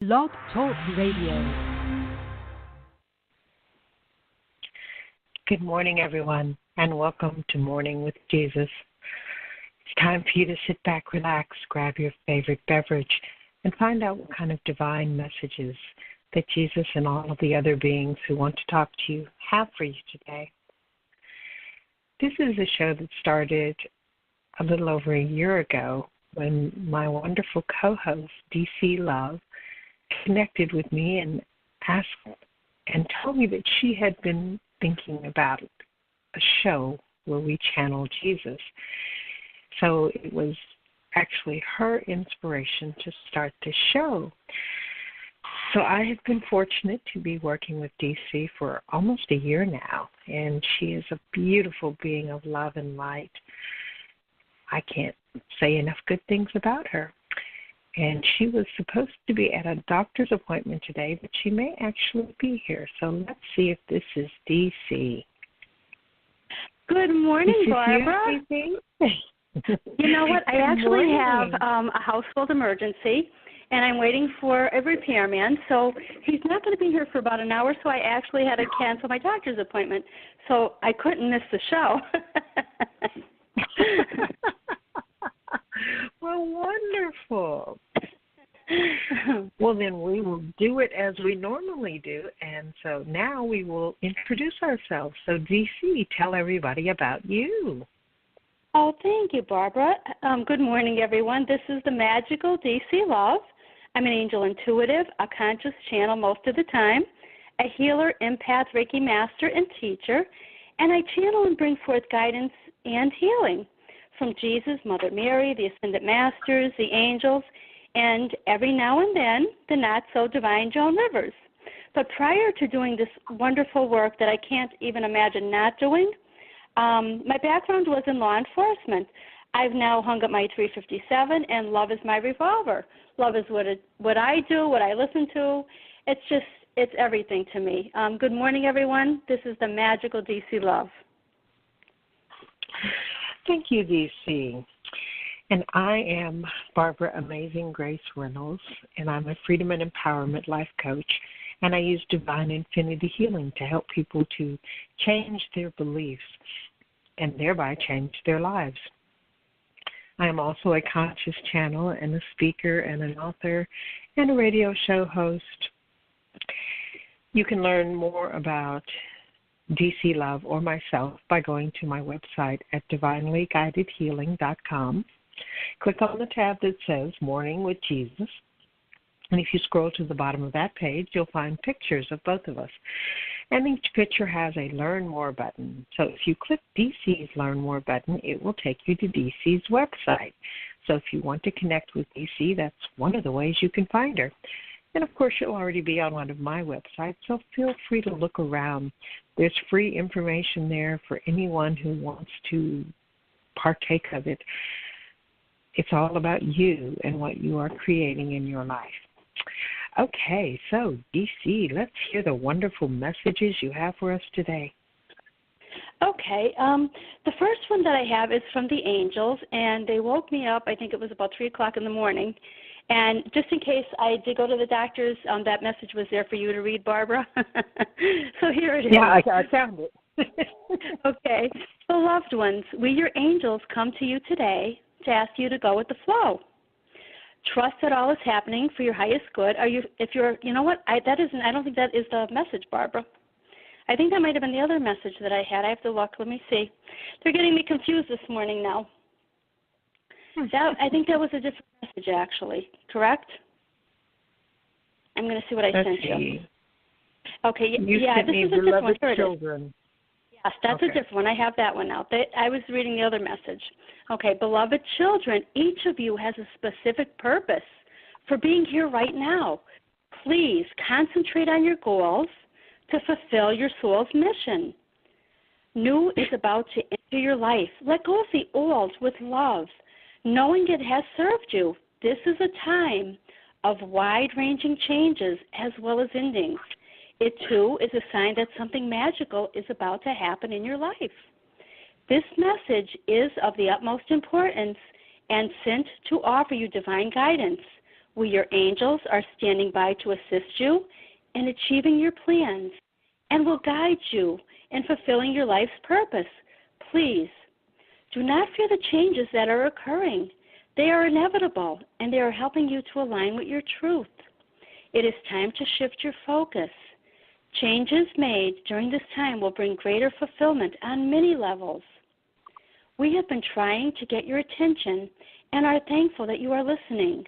Blog Talk Radio. Good morning, everyone, and welcome to Morning with Jesus. It's time for you to sit back, relax, grab your favorite beverage, and find out what kind of divine messages that Jesus and all of the other beings who want to talk to you have for you today. This is a show that started a little over a year ago when my wonderful co-host, DC Love, connected with me and asked and told me that she had been thinking about a show where we channel Jesus. So it was actually her inspiration to start this show. So I have been fortunate to be working with DC for almost a year now, and she is a beautiful being of love and light. I can't say enough good things about her. And she was supposed to be at a doctor's appointment today, but she may actually be here. So let's see if this is DC. Good morning, Barbara. You, you know what? I actually morning. have a household emergency, and I'm waiting for a repairman. So he's not going to be here for about an hour, so I actually had to cancel my doctor's appointment. So I couldn't miss the show. Well, wonderful. Well, then we will do it as we normally do. And so now we will introduce ourselves. So, DC, tell everybody about you. Oh, thank you, Barbara. Good morning, everyone. This is the magical DC Love. I'm an angel intuitive, a conscious channel most of the time, a healer, empath, Reiki master, and teacher. And I channel and bring forth guidance and healing from Jesus, Mother Mary, the Ascended Masters, the angels, and every now and then, the not-so-divine Joan Rivers. But prior to doing this wonderful work that I can't even imagine not doing, my background was in law enforcement. I've now hung up my 357, and love is my revolver. Love is what I do, what I listen to. It's everything to me. Good morning, everyone. This is the magical DC Love. Thank you, DC. And I am Barbara Amazing Grace Reynolds, and I'm a freedom and empowerment life coach, and I use divine infinity healing to help people to change their beliefs and thereby change their lives. I am also a conscious channel and a speaker and an author and a radio show host. You can learn more about DC Love or myself by going to my website at divinelyguidedhealing.com. Click on the tab that says Morning with Jesus, and if you scroll to the bottom of that page, you'll find pictures of both of us. And each picture has a Learn More button. So if you click DC's Learn More button, it will take you to DC's website. So if you want to connect with DC, that's one of the ways you can find her. And, of course, you'll already be on one of my websites, so feel free to look around. There's free information there for anyone who wants to partake of it. It's all about you and what you are creating in your life. Okay, so, DC, let's hear the wonderful messages you have for us today. Okay, the first one that I have is from the angels, and they woke me up, I think it was about 3 o'clock in the morning. And just in case I did go to the doctor's, that message was there for you to read, Barbara. So here it is. Yeah, I found it. Okay. So, loved ones, we, your angels, come to you today to ask you to go with the flow. Trust that all is happening for your highest good. You know what? I don't think that is the message, Barbara. I think that might have been the other message that I had. I have to look. Let me see. They're getting me confused this morning now. I think that was a different message, actually. Correct? I'm going to see what I sent you. Okay. Sent this me is a different one. children. Yes, that's a different one. I have that one out. I was reading the other message. Okay, beloved children, each of you has a specific purpose for being here right now. Please concentrate on your goals to fulfill your soul's mission. New is about to enter your life. Let go of the old with love, knowing it has served you. This is a time of wide-ranging changes as well as endings. It, too, is a sign that something magical is about to happen in your life. This message is of the utmost importance and sent to offer you divine guidance. We, your angels, are standing by to assist you in achieving your plans and will guide you in fulfilling your life's purpose. Please do not fear the changes that are occurring. They are inevitable, and they are helping you to align with your truth. It is time to shift your focus. Changes made during this time will bring greater fulfillment on many levels. We have been trying to get your attention and are thankful that you are listening.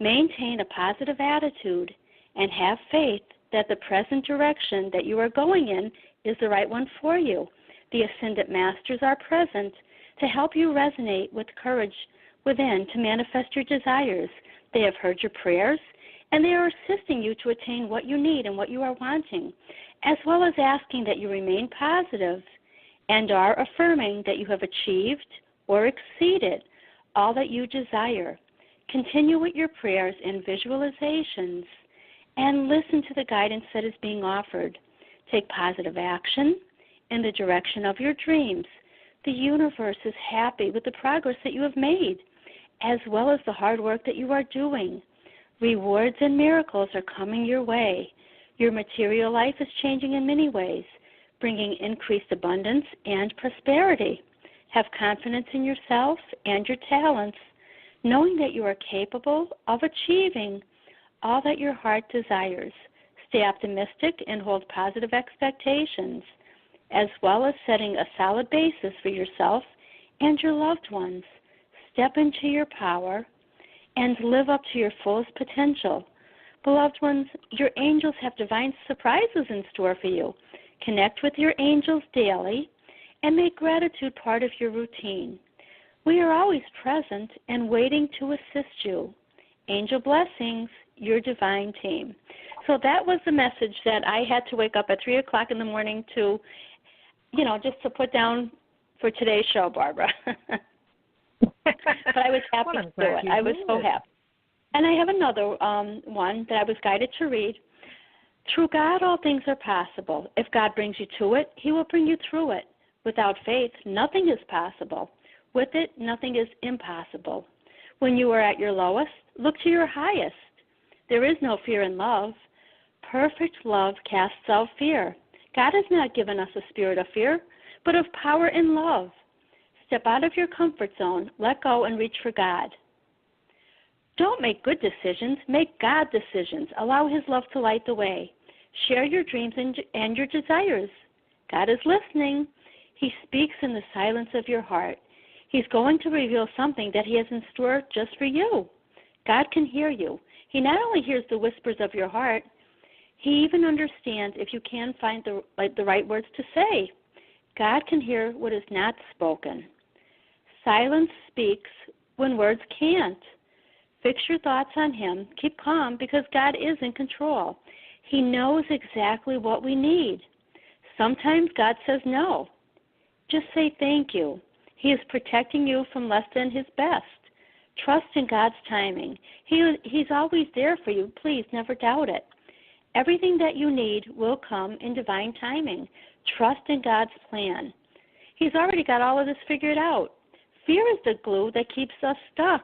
Maintain a positive attitude and have faith that the present direction that you are going in is the right one for you. The Ascended Masters are present to help you resonate with courage within to manifest your desires. They have heard your prayers, and they are assisting you to attain what you need and what you are wanting, as well as asking that you remain positive and are affirming that you have achieved or exceeded all that you desire. Continue with your prayers and visualizations and listen to the guidance that is being offered. Take positive action in the direction of your dreams. The universe is happy with the progress that you have made, as well as the hard work that you are doing. Rewards and miracles are coming your way. Your material life is changing in many ways, bringing increased abundance and prosperity. Have confidence in yourself and your talents, knowing that you are capable of achieving all that your heart desires. Stay optimistic and hold positive expectations, as well as setting a solid basis for yourself and your loved ones. Step into your power and live up to your fullest potential. Beloved ones, your angels have divine surprises in store for you. Connect with your angels daily and make gratitude part of your routine. We are always present and waiting to assist you. Angel blessings, your divine team. So that was the message that I had to wake up at 3 o'clock in the morning to, just to put down for today's show, Barbara. But I was happy to do it. I was so happy. And I have another one that I was guided to read. Through God, all things are possible. If God brings you to it, He will bring you through it. Without faith, nothing is possible. With it, nothing is impossible. When you are at your lowest, look to your highest. There is no fear in love. Perfect love casts out fear. God has not given us a spirit of fear, but of power and love. Step out of your comfort zone, let go, and reach for God. Don't make good decisions, make God decisions. Allow His love to light the way. Share your dreams and your desires. God is listening. He speaks in the silence of your heart. He's going to reveal something that He has in store just for you. God can hear you. He not only hears the whispers of your heart, He even understands if you can find the right words to say. God can hear what is not spoken. Silence speaks when words can't. Fix your thoughts on Him. Keep calm because God is in control. He knows exactly what we need. Sometimes God says no. Just say thank you. He is protecting you from less than His best. Trust in God's timing. He's always there for you. Please never doubt it. Everything that you need will come in divine timing. Trust in God's plan. He's already got all of this figured out. Fear is the glue that keeps us stuck.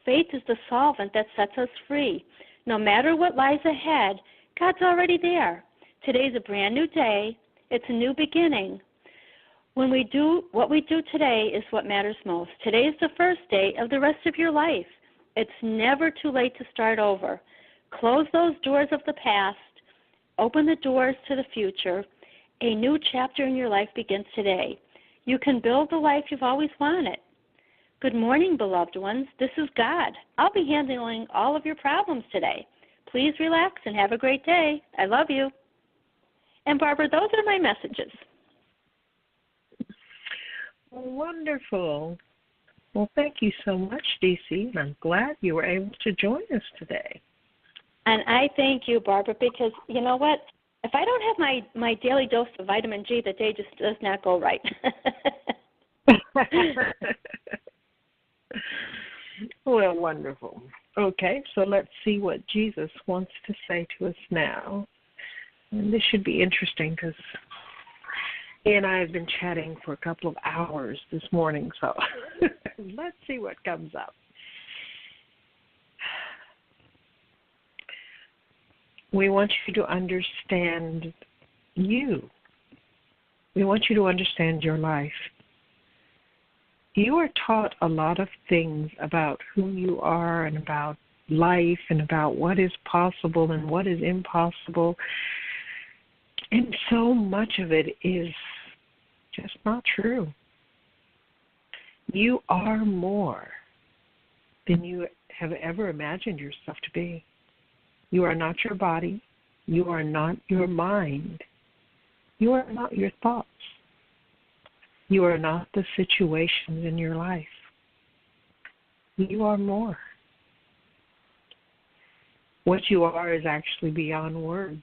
Faith is the solvent that sets us free. No matter what lies ahead, God's already there. Today's a brand new day. It's a new beginning. What we do today is what matters most. Today is the first day of the rest of your life. It's never too late to start over. Close those doors of the past. Open the doors to the future. A new chapter in your life begins today. You can build the life you've always wanted. Good morning, beloved ones. This is God. I'll be handling all of your problems today. Please relax and have a great day. I love you. And Barbara, those are my messages. Wonderful. Well, thank you so much, DC, and I'm glad you were able to join us today. And I thank you, Barbara, because you know what? If I don't have my daily dose of vitamin G, the day just does not go right. Well, wonderful. Okay, so let's see what Jesus wants to say to us now. And this should be interesting because he and I have been chatting for a couple of hours this morning, so let's see what comes up. We want you to understand you. We want you to understand your life. You are taught a lot of things about who you are and about life and about what is possible and what is impossible. And so much of it is just not true. You are more than you have ever imagined yourself to be. You are not your body. You are not your mind. You are not your thoughts. You are not the situations in your life. You are more. What you are is actually beyond words.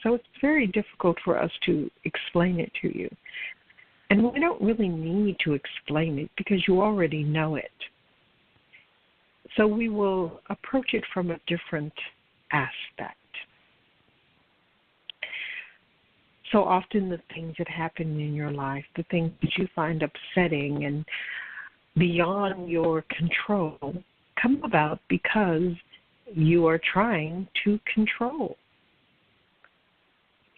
So it's very difficult for us to explain it to you. And we don't really need to explain it because you already know it. So we will approach it from a different aspect. So often the things that happen in your life, the things that you find upsetting and beyond your control, come about because you are trying to control.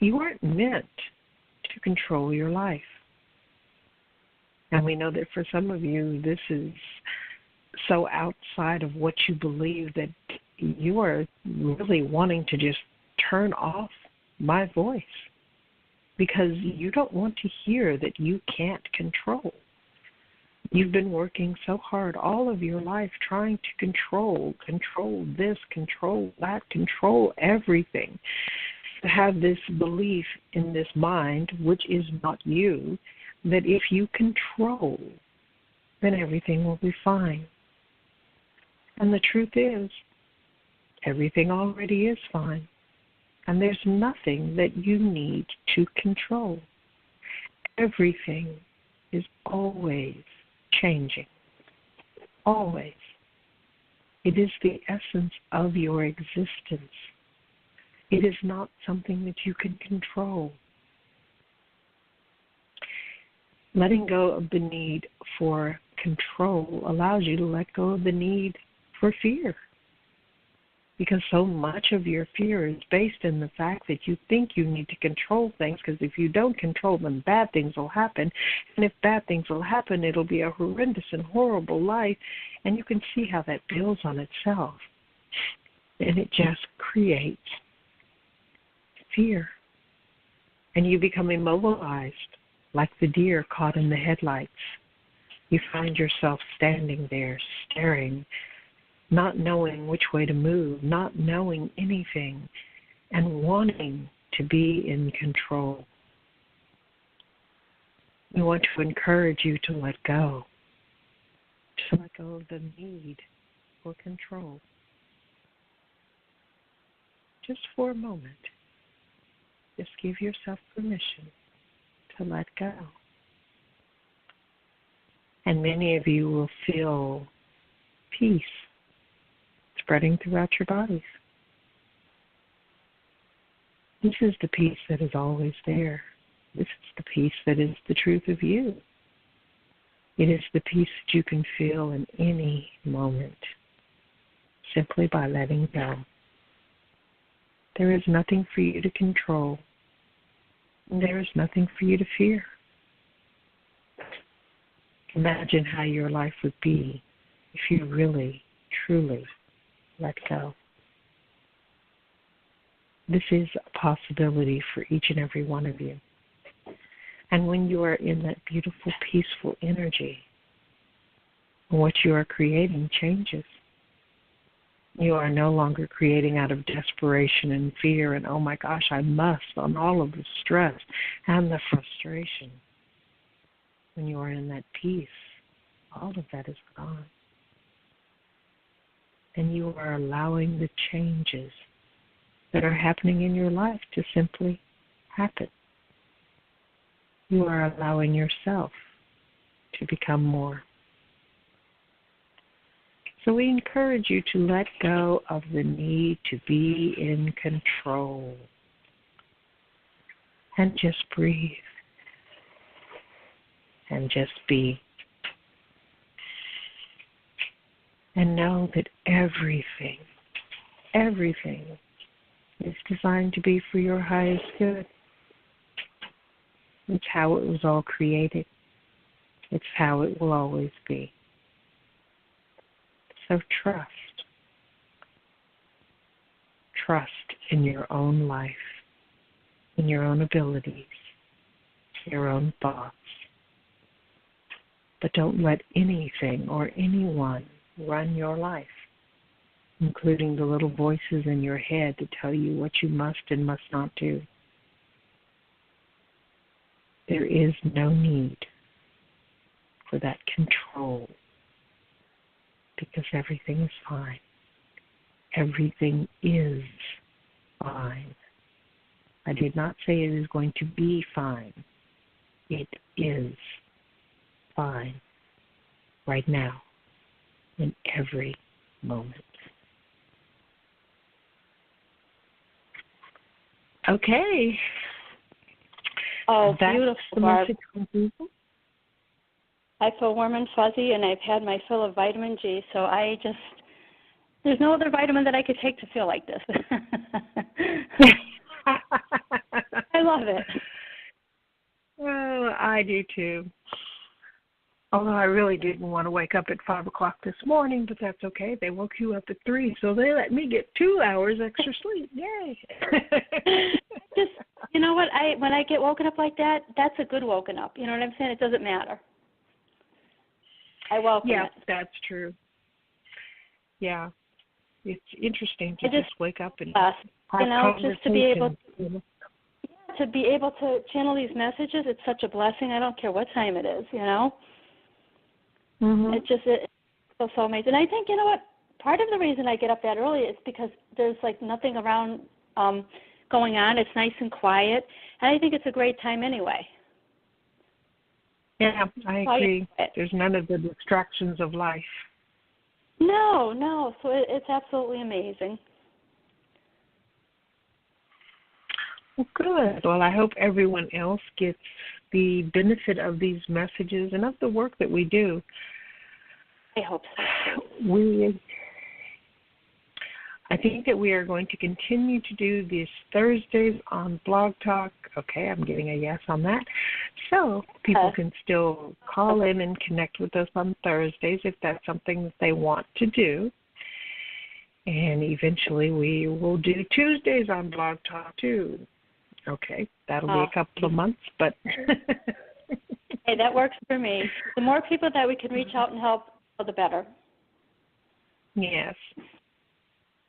You aren't meant to control your life. And we know that for some of you, this is so outside of what you believe that you are really wanting to just turn off my voice because you don't want to hear that you can't control. You've been working so hard all of your life trying to control this, control that, control everything. To have this belief in this mind, which is not you, that if you control, then everything will be fine. And the truth is, everything already is fine. And there's nothing that you need to control. Everything is always changing. Always. It is the essence of your existence. It is not something that you can control. Letting go of the need for control allows you to let go of the need for fear. Because so much of your fear is based in the fact that you think you need to control things, because if you don't control them, bad things will happen. And if bad things will happen, it'll be a horrendous and horrible life. And you can see how that builds on itself. And it just creates fear. And you become immobilized, like the deer caught in the headlights. You find yourself standing there, staring, not knowing which way to move, not knowing anything, and wanting to be in control. We want to encourage you to let go of the need for control. Just for a moment, just give yourself permission to let go. And many of you will feel peace spreading throughout your bodies. This is the peace that is always there. This is the peace that is the truth of you. It is the peace that you can feel in any moment, simply by letting go. There is nothing for you to control. There is nothing for you to fear. Imagine how your life would be if you really, truly let go. This is a possibility for each and every one of you. And when you are in that beautiful, peaceful energy, what you are creating changes. You are no longer creating out of desperation and fear and, oh my gosh, I must, on all of the stress and the frustration. When you are in that peace, all of that is gone. And you are allowing the changes that are happening in your life to simply happen. You are allowing yourself to become more. So we encourage you to let go of the need to be in control. And just breathe. And just be. And know that everything It's designed to be for your highest good. It's how it was all created. It's how it will always be. So trust. Trust in your own life, in your own abilities, your own thoughts. But don't let anything or anyone run your life, including the little voices in your head to tell you what you must and must not do. There is no need for that control because everything is fine. Everything is fine. I did not say it is going to be fine. It is fine right now, in every moment. Okay. Oh, That's beautiful, the Barb. message from people. I feel warm and fuzzy, and I've had my fill of vitamin G, so there's no other vitamin that I could take to feel like this. I love it. Well, I do too. Although I really didn't want to wake up at 5 o'clock this morning, but that's okay. They woke you up at 3, so they let me get 2 hours extra sleep. Yay! Just, you know what? When I get woken up like that, that's a good woken up. You know what I'm saying? It doesn't matter. I welcome it. Yeah, that's true. Yeah, it's interesting to just wake up and have just to be able conversations. to be able to channel these messages. It's such a blessing. I don't care what time it is. You know. Mm-hmm. It feels so amazing. And I think, you know what, part of the reason I get up that early is because there's like nothing around going on. It's nice and quiet. And I think it's a great time anyway. Yeah, I agree. There's none of the distractions of life. No. So it's absolutely amazing. Well, good. Well, I hope everyone else gets the benefit of these messages and of the work that we do. I hope so. I think that we are going to continue to do these Thursdays on Blog Talk. Okay, I'm getting a yes on that. So people can still call in and connect with us on Thursdays if that's something that they want to do. And eventually we will do Tuesdays on Blog Talk too. Okay, that'll be a couple of months, but... Hey, that works for me. The more people that we can reach out and help, the better. Yes.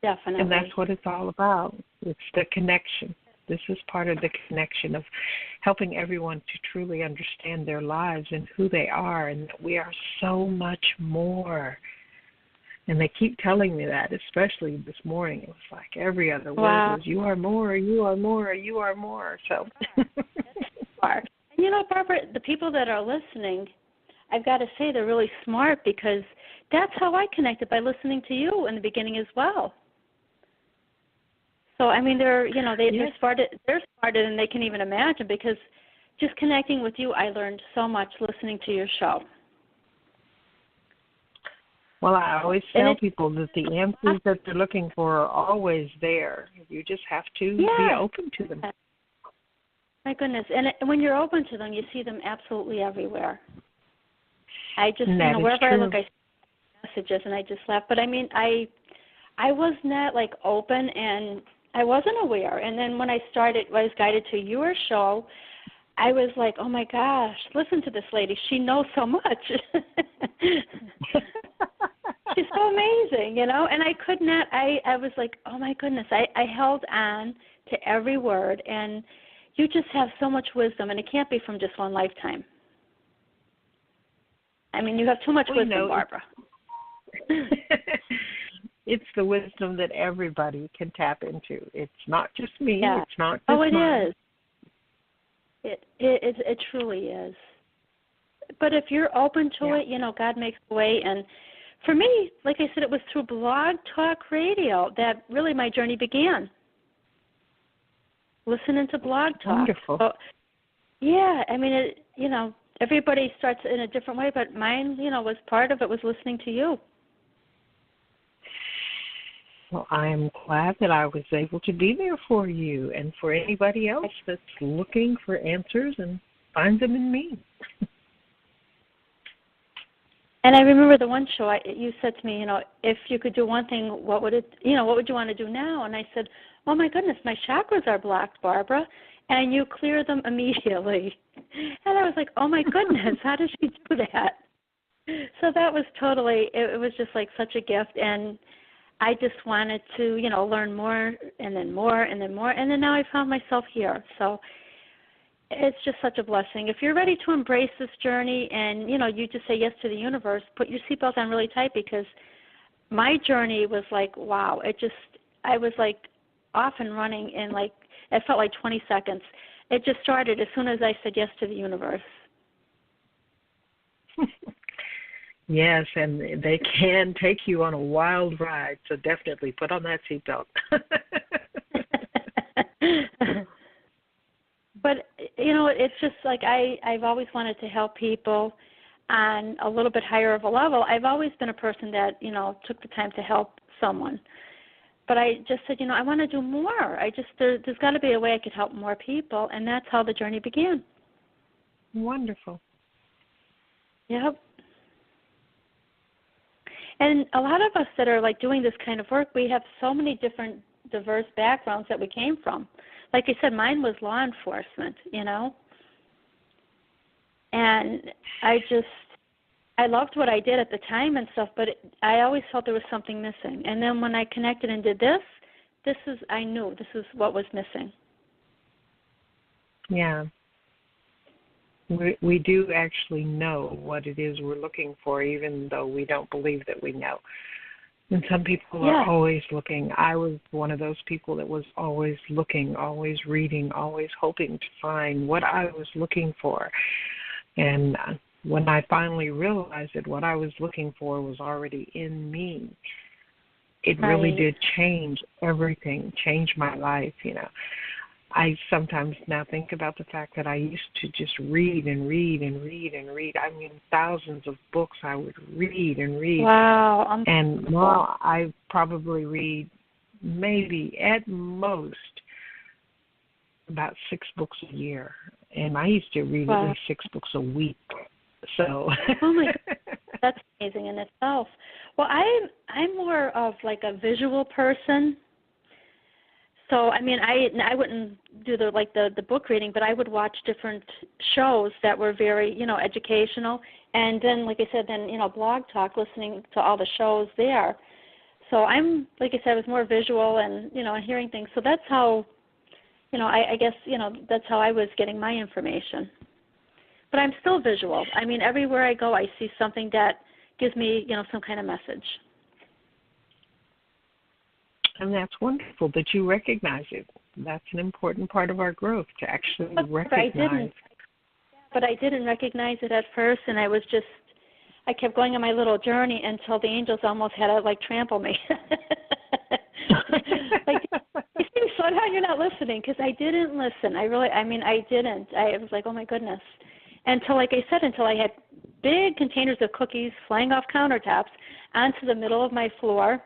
Definitely. And that's what it's all about. It's the connection. This is part of the connection of helping everyone to truly understand their lives and who they are, and that we are so much more. And they keep telling me that, especially this morning. It was like every other word was, you are more, you are more, you are more. So. And you know, Barbara, the people that are listening, I've got to say they're really smart because that's how I connected, by listening to you in the beginning as well. So, I mean, they're smarter than they can even imagine, because just connecting with you, I learned so much listening to your show. Well, I always tell people that the answers that they're looking for are always there. You just have to be open to them. My goodness. And when you're open to them, you see them absolutely everywhere. I just, wherever I look, I see messages, and I just laugh. But, I mean, I was not, like, open, and I wasn't aware. And then when I was guided to your show, I was like, oh, my gosh, listen to this lady. She knows so much. She's so amazing, and I could not, I was like, oh, my goodness. I held on to every word, and you just have so much wisdom, and it can't be from just one lifetime. I mean, you have too much wisdom, Barbara. It's the wisdom that everybody can tap into. It's not just me. Yeah. It's not just mine. It truly is. But if you're open to it, God makes a way. And for me, like I said, it was through Blog Talk Radio that really my journey began. Listening to Blog Talk. Wonderful. So, yeah, I mean, everybody starts in a different way, but mine, was part of it was listening to you. Well, I am glad that I was able to be there for you and for anybody else that's looking for answers and finds them in me. And I remember the one show you said to me, if you could do one thing, what would you want to do now? And I said, oh my goodness, my chakras are blocked, Barbara, and you clear them immediately. And I was like, oh my goodness, how did she do that? So that was totally, it was just like such a gift, and I just wanted to, learn more and then more and then more, and then now I found myself here. So it's just such a blessing. If you're ready to embrace this journey and, you just say yes to the universe, put your seatbelt on really tight, because my journey was like, wow, I was like off and running in like, it felt like 20 seconds. It just started as soon as I said yes to the universe. Yes, and they can take you on a wild ride, so definitely put on that seatbelt. But, it's just like I've always wanted to help people on a little bit higher of a level. I've always been a person that, took the time to help someone. But I just said, I want to do more. There's got to be a way I could help more people, and that's how the journey began. Wonderful. Yep. And a lot of us that are like doing this kind of work, we have so many different diverse backgrounds that we came from. Like I said, mine was law enforcement, and I loved what I did at the time and stuff, but I always felt there was something missing. And then when I connected and did I knew this is what was missing. Yeah. We do actually know what it is we're looking for, even though we don't believe that we know. And some people are always looking. I was one of those people that was always looking, always reading, always hoping to find what I was looking for. And when I finally realized that what I was looking for was already in me, it really did change everything, change my life, I sometimes now think about the fact that I used to just read and read and read and read. I mean, thousands of books I would read and read. Wow. And now I probably read maybe at most about 6 books a year. And I used to read at least 6 books a week. So. Oh my God, that's amazing in itself. Well, I'm more of like a visual person. So I mean, I wouldn't do the book reading, but I would watch different shows that were very educational, and then like I said, Blog Talk, listening to all the shows there. So I'm like I said, I was more visual and and hearing things. So that's how I guess that's how I was getting my information. But I'm still visual. I mean, everywhere I go, I see something that gives me some kind of message. And that's wonderful that you recognize it. That's an important part of our growth, to actually recognize. But I didn't recognize it at first, and I kept going on my little journey until the angels almost had to trample me. You see, slow down, you're not listening, because I didn't listen. I didn't. I was like, oh my goodness. Until I had big containers of cookies flying off countertops onto the middle of my floor.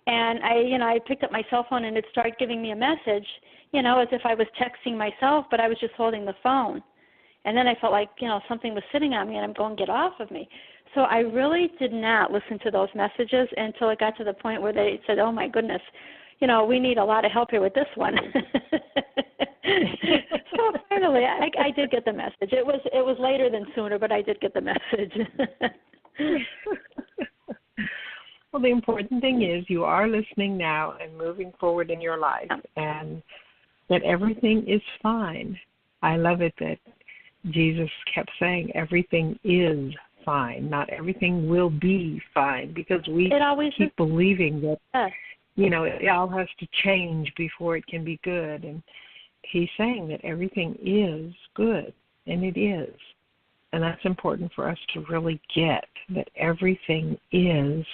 And I picked up my cell phone, and it started giving me a message, as if I was texting myself, but I was just holding the phone. And then I felt like, something was sitting on me, and I'm going, get off of me. So I really did not listen to those messages until it got to the point where they said, oh my goodness, we need a lot of help here with this one. So finally, I did get the message. It was later than sooner, but I did get the message. Well, the important thing is you are listening now and moving forward in your life, and that everything is fine. I love it that Jesus kept saying everything is fine, not everything will be fine, because we keep believing that, it all has to change before it can be good. And he's saying that everything is good, and it is. And that's important for us to really get, that everything is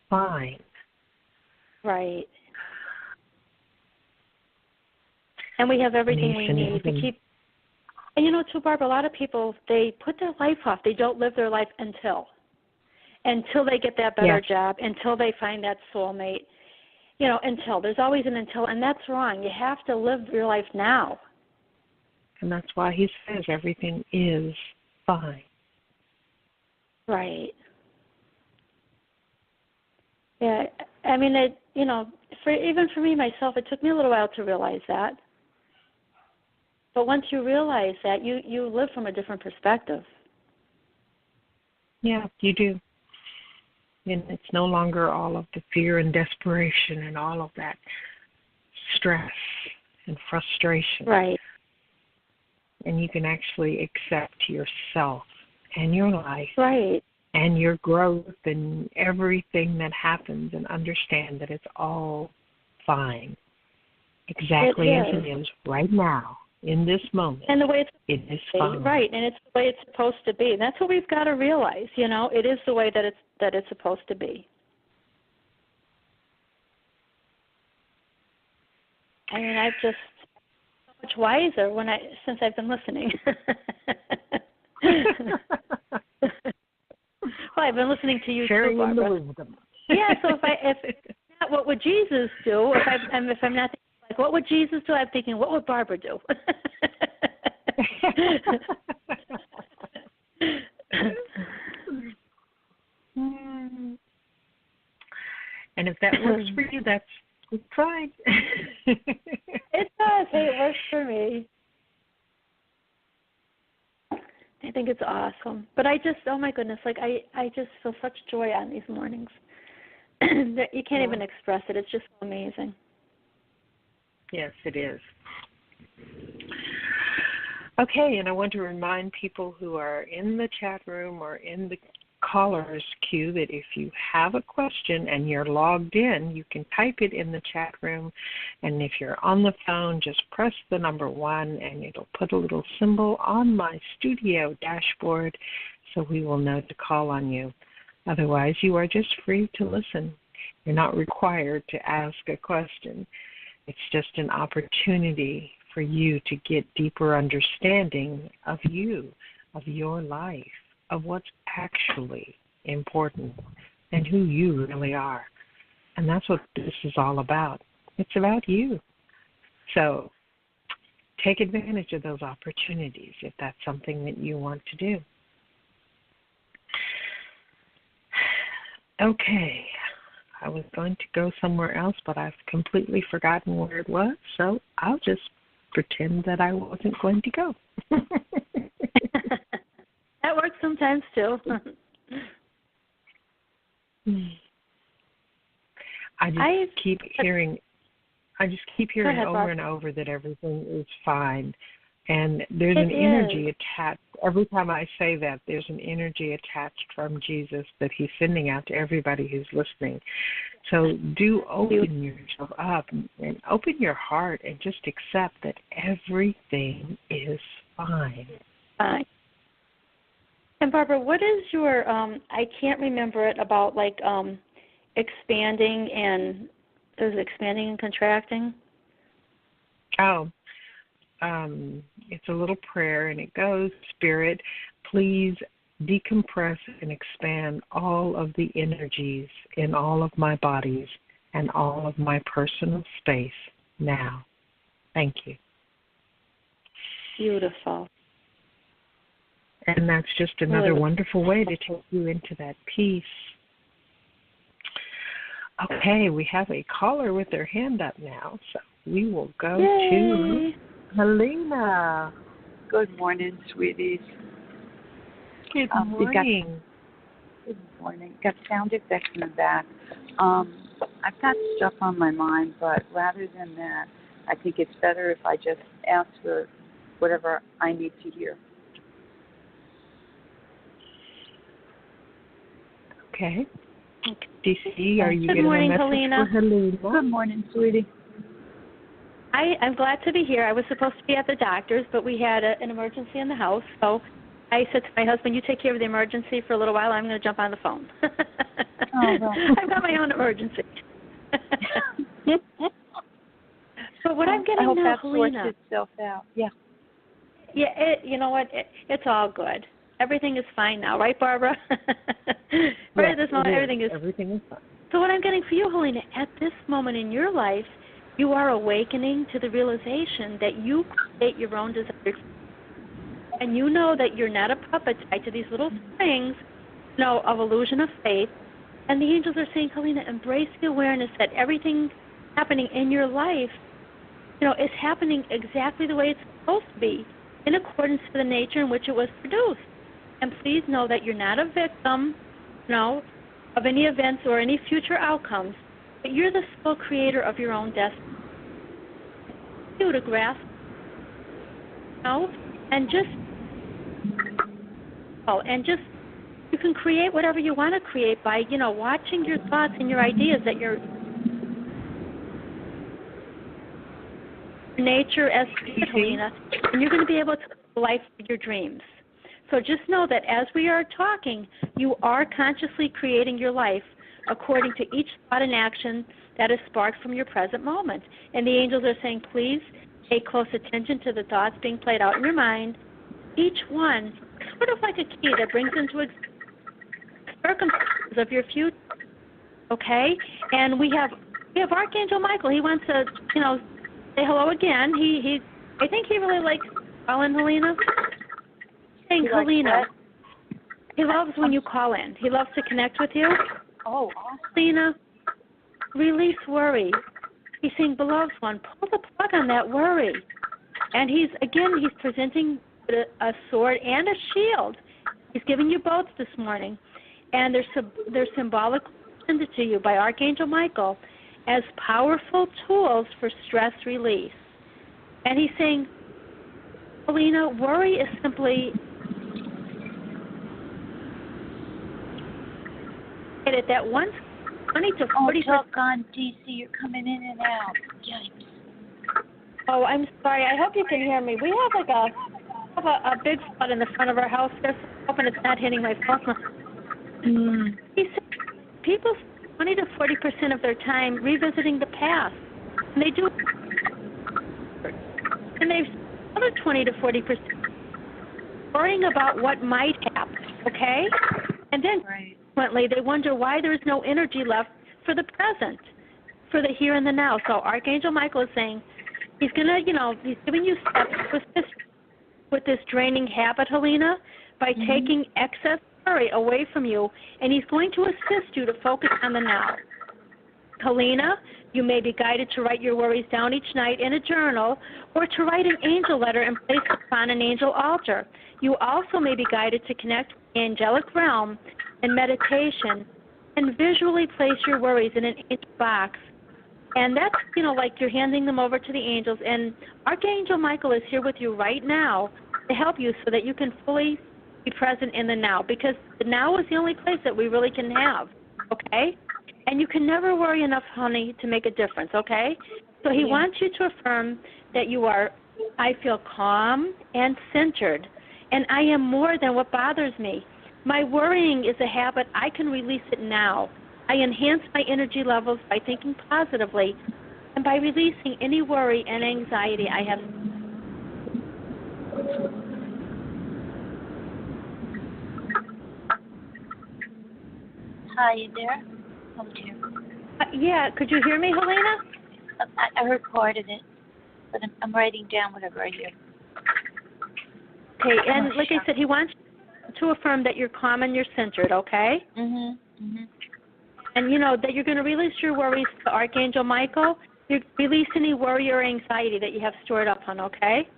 fine. Right. And we have everything we need to keep. And too, Barbara, a lot of people, they put their life off. They don't live their life until they get that better job, until they find that soulmate. until. There's always an until, and that's wrong. You have to live your life now. And that's why he says everything is fine. Right. Yeah, I mean, even for me myself, it took me a little while to realize that. But once you realize that, you live from a different perspective. Yeah, you do. And it's no longer all of the fear and desperation and all of that stress and frustration. Right. And you can actually accept yourself and your life. Right. And your growth and everything that happens, and understand that it's all fine, exactly as it is right now, in this moment. And the way it is fine. Right, and it's the way it's supposed to be. And that's what we've got to realize, it is the way that it's supposed to be. I mean, I've just so much wiser since I've been listening. Well, I've been listening to you sharing too, Barbara. The wisdom. Yeah. So if not, what would Jesus do? If I'm not thinking, like, what would Jesus do? I'm thinking, what would Barbara do? And if that works for you, that's fine. It does. Hey, it works for me. I think it's awesome. But oh my goodness, like I just feel such joy on these mornings. That you can't even express it. It's just so amazing. Yes, it is. Okay, and I want to remind people who are in the chat room or in the callers queue that if you have a question and you're logged in, you can type it in the chat room. And if you're on the phone, just press the number 1 and it'll put a little symbol on my studio dashboard so we will know to call on you. Otherwise, you are just free to listen. You're not required to ask a question. It's just an opportunity for you to get deeper understanding of you, of your life, of what's actually important and who you really are. And that's what this is all about. It's about you. So take advantage of those opportunities if that's something that you want to do. Okay. I was going to go somewhere else, but I've completely forgotten where it was, so I'll just pretend that I wasn't going to go. That works sometimes too. I just keep hearing ahead, over Bob. and over that everything is fine. And there's It an energy is. attached. Every time I say that, there's an energy attached from Jesus that he's sending out to everybody who's listening. So do open yourself up and open your heart and just accept that everything is fine. Fine. And Barbara, what is your, I can't remember it, about like expanding and, there's expanding and contracting? Oh. It's a little prayer, and it goes, Spirit, please decompress and expand all of the energies in all of my bodies and all of my personal space now. Thank you. Beautiful. And that's just another wonderful way to take you into that peace. Okay, we have a caller with their hand up now, so we will go to Helena. Good morning, sweeties. Good morning. Good morning. Got sound effects in the back. I've got stuff on my mind, but rather than that, I think it's better if I just ask for whatever I need to hear. Okay. DC, are you Good getting morning, a message Helena. for Helena? Good morning, sweetie. I'm glad to be here. I was supposed to be at the doctor's, but we had an emergency in the house. So I said to my husband, you take care of the emergency for a little while. I'm going to jump on the phone. I've got my own emergency. But what I'm getting I hope now, that Helena, sorts itself out. Yeah. Yeah, you know what? It's all good. Everything is fine now, right, Barbara? Right at this moment, everything is fine. So what I'm getting for you, Helena, at this moment in your life, you are awakening to the realization that you create your own desires. And you know that you're not a puppet tied to these little strings, of illusion of faith. And the angels are saying, Helena, embrace the awareness that everything happening in your life, is happening exactly the way it's supposed to be, in accordance to the nature in which it was produced. And please know that you're not a victim, of any events or any future outcomes, but you're the sole creator of your own destiny. You to grasp, and just you can create whatever you want to create by, watching your thoughts and your ideas that your nature as Helena, and you're going to be able to live the life of your dreams. So just know that as we are talking, you are consciously creating your life according to each thought and action that is sparked from your present moment. And the angels are saying, please pay close attention to the thoughts being played out in your mind. Each one is sort of like a key that brings into existence circumstances of your future. Okay? And we have Archangel Michael. He wants to, say hello again. I think he really likes calling Helena. Saying Helena. He loves when you call in. He loves to connect with you. Oh, awesome. Helena, release worry. He's saying, beloved one, pull the plug on that worry. And he's presenting a sword and a shield. He's giving you both this morning. And they're symbolically presented to you by Archangel Michael as powerful tools for stress release. And he's saying, Helena, worry is simply that 20 to 40%. Oh, doggone, DC, you're coming in and out. Yikes. Oh, I'm sorry. I hope you can hear me. We have a big flood in the front of our house. I'm hoping it's not hitting my phone. He said people spend 20 to 40% of their time revisiting the past, and they do. And they've another 20 to 40% worrying about what might happen. Okay, and then consequently they wonder why there is no energy left for the present, for the here and the now. So Archangel Michael is saying he's gonna, he's giving you steps with this draining habit, Helena, by taking excess worry away from you, and he's going to assist you to focus on the now. Helena, you may be guided to write your worries down each night in a journal or to write an angel letter and place it upon an angel altar. You also may be guided to connect with the angelic realm in meditation and visually place your worries in an angel box. And that's, like you're handing them over to the angels. And Archangel Michael is here with you right now to help you so that you can fully be present in the now, because the now is the only place that we really can have, okay? And you can never worry enough, honey, to make a difference, okay? So he wants you to affirm that you are, I feel calm and centered, and I am more than what bothers me. My worrying is a habit. I can release it now. I enhance my energy levels by thinking positively and by releasing any worry and anxiety I have. Hi, you there? Oh, dear. Yeah, could you hear me, Helena? I heard part of it, but I'm writing down whatever I hear. Okay, and like I said, he wants to affirm that you're calm and you're centered, okay? And that you're going to release your worries to Archangel Michael. You release any worry or anxiety that you have stored up on, okay?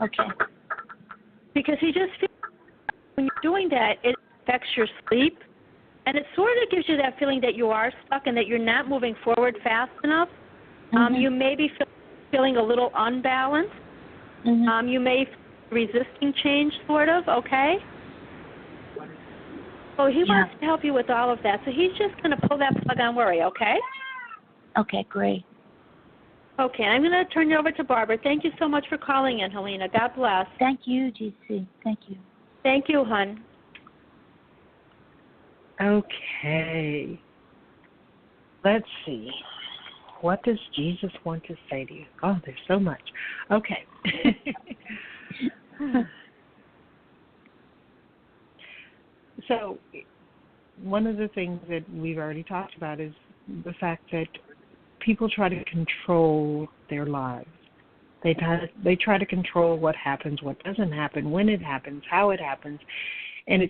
Okay. Because he just feels when you're doing that, it affects your sleep, and it sort of gives you that feeling that you are stuck and that you're not moving forward fast enough. You may be feeling a little unbalanced. You may be resisting change, sort of, okay? So he wants to help you with all of that. So he's just going to pull that plug on worry, okay? Okay, great. Okay, I'm going to turn you over to Barbara. Thank you so much for calling in, Helena. God bless. Thank you, GC. Thank you. Thank you, hon. Okay. Let's see. What does Jesus want to say to you? Oh, there's so much. Okay. So, one of the things that we've already talked about is the fact that people try to control their lives. They try to control what happens, what doesn't happen, when it happens, how it happens, and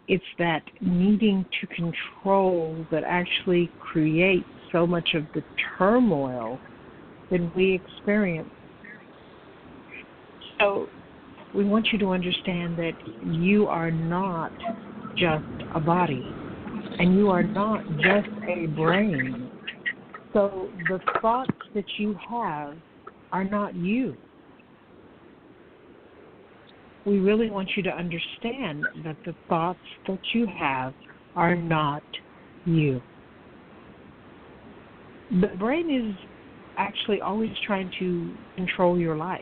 it's that needing to control that actually creates so much of the turmoil that we experience. So we want you to understand that you are not just a body, and you are not just a brain. So the thoughts that you have are not you. We really want you to understand that the thoughts that you have are not you. The brain is actually always trying to control your life.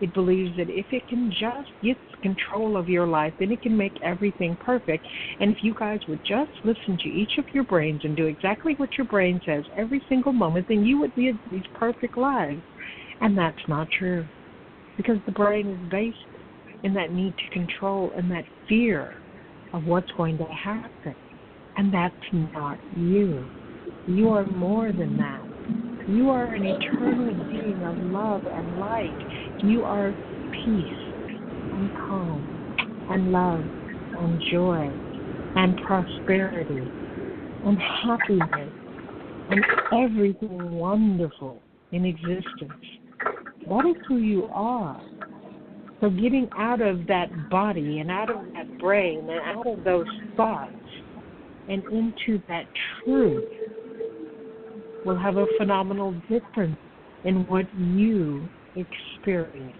It believes that if it can just get control of your life, then it can make everything perfect. And if you guys would just listen to each of your brains and do exactly what your brain says every single moment, then you would live these perfect lives. And that's not true, because the brain is based in that need to control and that fear of what's going to happen. And that's not you. You are more than that. You are an eternal being of love and light. You are peace and calm and love and joy and prosperity and happiness and everything wonderful in existence. That is who you are. So getting out of that body and out of that brain and out of those thoughts and into that truth will have a phenomenal difference in what you experience.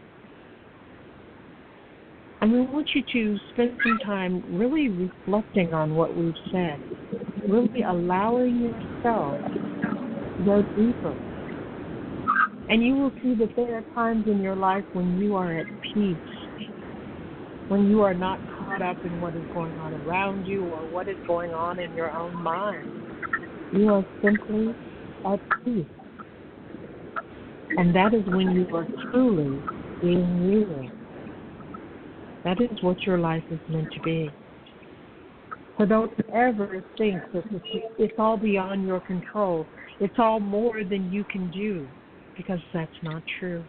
And we want you to spend some time really reflecting on what we've said, really allowing yourself to go deeper. And you will see that there are times in your life when you are at peace, when you are not caught up in what is going on around you or what is going on in your own mind. You are simply at peace. And that is when you are truly being you. That is what your life is meant to be. So don't ever think that it's all beyond your control. It's all more than you can do, because that's not true.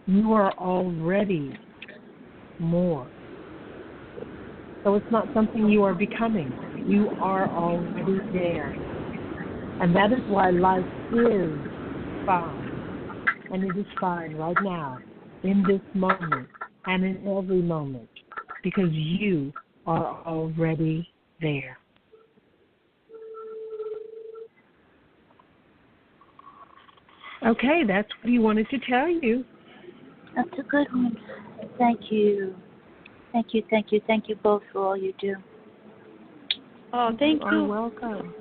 You are already more. So it's not something you are becoming. You are already there. And that is why life is fine. And it is fine right now, in this moment, and in every moment, because you are already there. Okay, that's what he wanted to tell you. That's a good one. Thank you. Thank you, thank you, thank you both for all you do. Oh, thank you. You're welcome.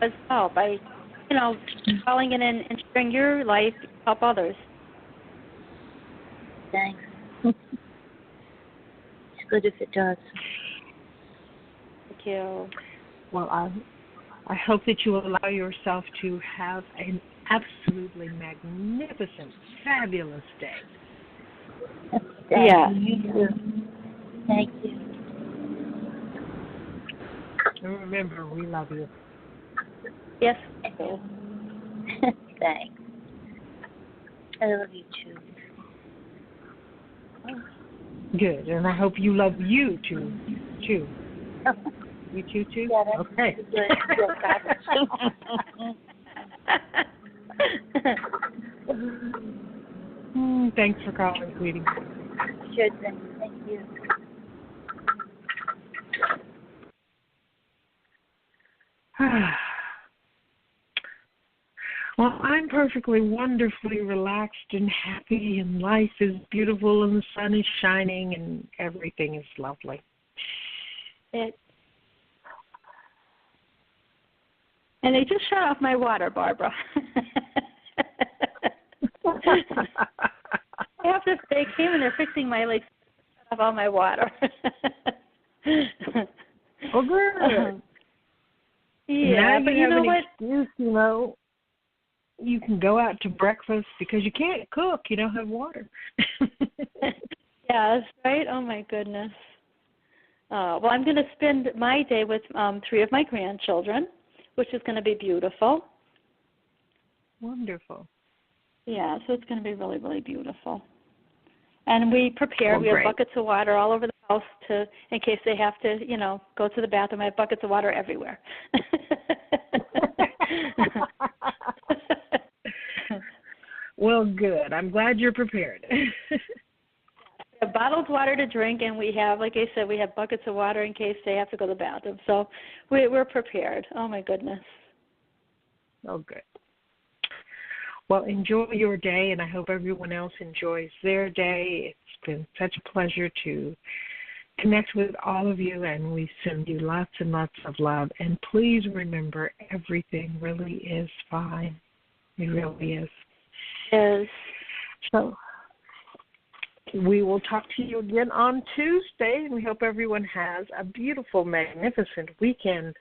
As well, by, calling in and sharing your life to help others. Thanks. It's good if it does. Thank you. Well, I hope that you allow yourself to have an absolutely magnificent, fabulous day. Yeah. You too. Thank you. And remember, we love you. Yes. Thanks. I love you too. Good, and I hope you love you too. You too? Yeah, that's okay. Good. Thanks for calling, sweetie. Sure thing. Thank you. Well, I'm perfectly, wonderfully relaxed and happy, and life is beautiful, and the sun is shining, and everything is lovely. And they just shut off my water, Barbara. They came and they're fixing my leaks, shut off all my water. Oh, good. Yeah, now but you have an what? excuse, you can go out to breakfast because you can't cook. You don't have water. Yes, right? Oh, my goodness. Well, I'm going to spend my day with 3 of my grandchildren, which is going to be beautiful. Wonderful. Yeah, so it's going to be really, really beautiful. And we prepare. Oh, we have great. buckets of water all over the house in case they have to, go to the bathroom. I have buckets of water everywhere. Well, good. I'm glad you're prepared. We have bottled water to drink, and we have, like I said, we have buckets of water in case they have to go to the bathroom. So we're prepared. Oh, my goodness. Oh, good. Well, enjoy your day, and I hope everyone else enjoys their day. It's been such a pleasure to connect with all of you, and we send you lots and lots of love. And please remember, everything really is fine. It really is. Yes. So we will talk to you again on Tuesday, and we hope everyone has a beautiful, magnificent weekend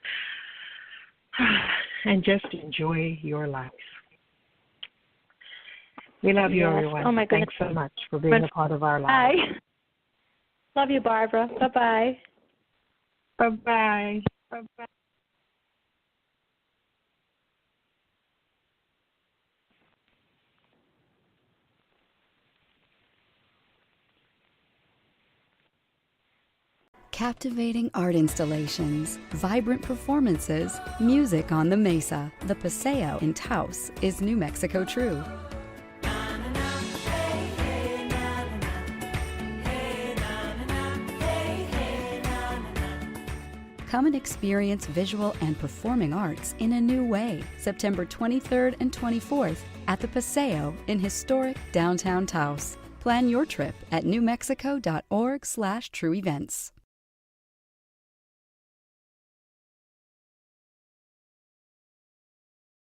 and just enjoy your life. We love you, everyone. Oh, my goodness. Thanks so much for being a part of our lives. Bye. Love you, Barbara. Bye-bye. Bye-bye. Bye-bye. Captivating art installations, vibrant performances, music on the Mesa. The Paseo in Taos is New Mexico true. Come and experience visual and performing arts in a new way. September 23rd and 24th at the Paseo in historic downtown Taos. Plan your trip at newmexico.org/trueevents.